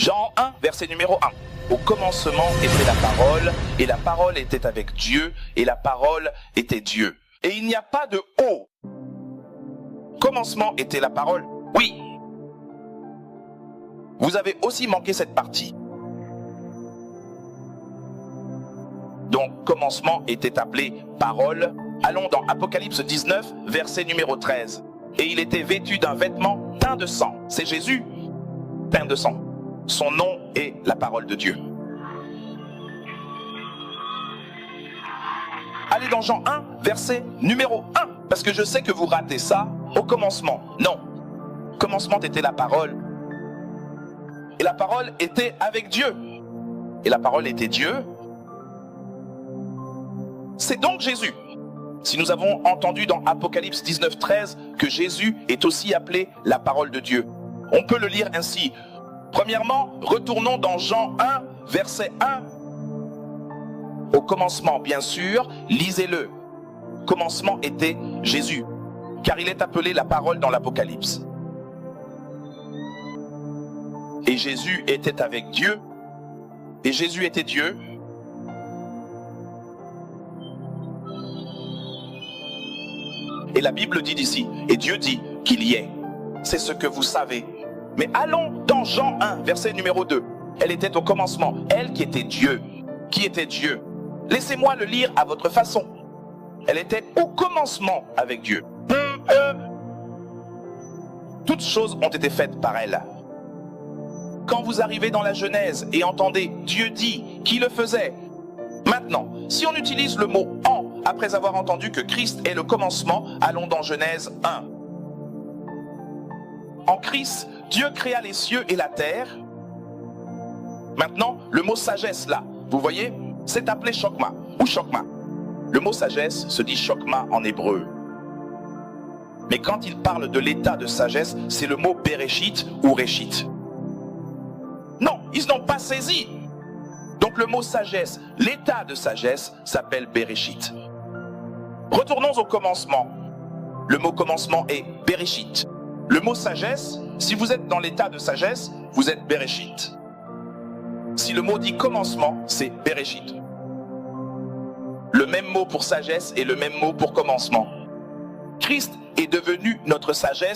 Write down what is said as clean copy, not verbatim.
Jean 1, verset numéro 1. Au commencement était la parole, et la parole était avec Dieu, et la parole était Dieu. Et il n'y a pas de au. Commencement était la parole. Oui. Vous avez aussi manqué cette partie. Donc, commencement était appelé parole. Allons dans Apocalypse 19, verset numéro 13. Et il était vêtu d'un vêtement teint de sang. C'est Jésus, teint de sang. Son nom est la parole de Dieu. Allez dans Jean 1, verset numéro 1. Parce que je sais que vous ratez ça au commencement. Non. Commencement était la parole. Et la parole était avec Dieu. Et la parole était Dieu. C'est donc Jésus. Si nous avons entendu dans Apocalypse 19, 13 que Jésus est aussi appelé la parole de Dieu, on peut le lire ainsi. Premièrement, retournons dans Jean 1, verset 1. Au commencement, bien sûr, lisez-le. Commencement était Jésus, car il est appelé la parole dans l'Apocalypse. Et Jésus était avec Dieu, et Jésus était Dieu. Et la Bible dit d'ici, et Dieu dit qu'il y est. C'est ce que vous savez. Mais allons dans Jean 1, verset numéro 2. Elle était au commencement, elle qui était Dieu. Qui était Dieu? Laissez-moi le lire à votre façon. Elle était au commencement avec Dieu. Toutes choses ont été faites par elle. Quand vous arrivez dans la Genèse et entendez Dieu dit, qui le faisait? Maintenant, si on utilise le mot « en » après avoir entendu que Christ est le commencement, allons dans Genèse 1. En Christ, Dieu créa les cieux et la terre. Maintenant, le mot « sagesse » là, vous voyez, c'est appelé « chokma » ou « chokma ». Le mot « sagesse » se dit « chokma » en hébreu. Mais quand il parle de l'état de sagesse, c'est le mot « bereshit » ou « réchit ». Non, ils n'ont pas saisi. Donc le mot sagesse, l'état de sagesse s'appelle Bereshit. Retournons au commencement. Le mot commencement est Bereshit. Le mot sagesse, si vous êtes dans l'état de sagesse, vous êtes Bereshit. Si le mot dit commencement, c'est Bereshit. Le même mot pour sagesse et le même mot pour commencement. Christ est devenu notre sagesse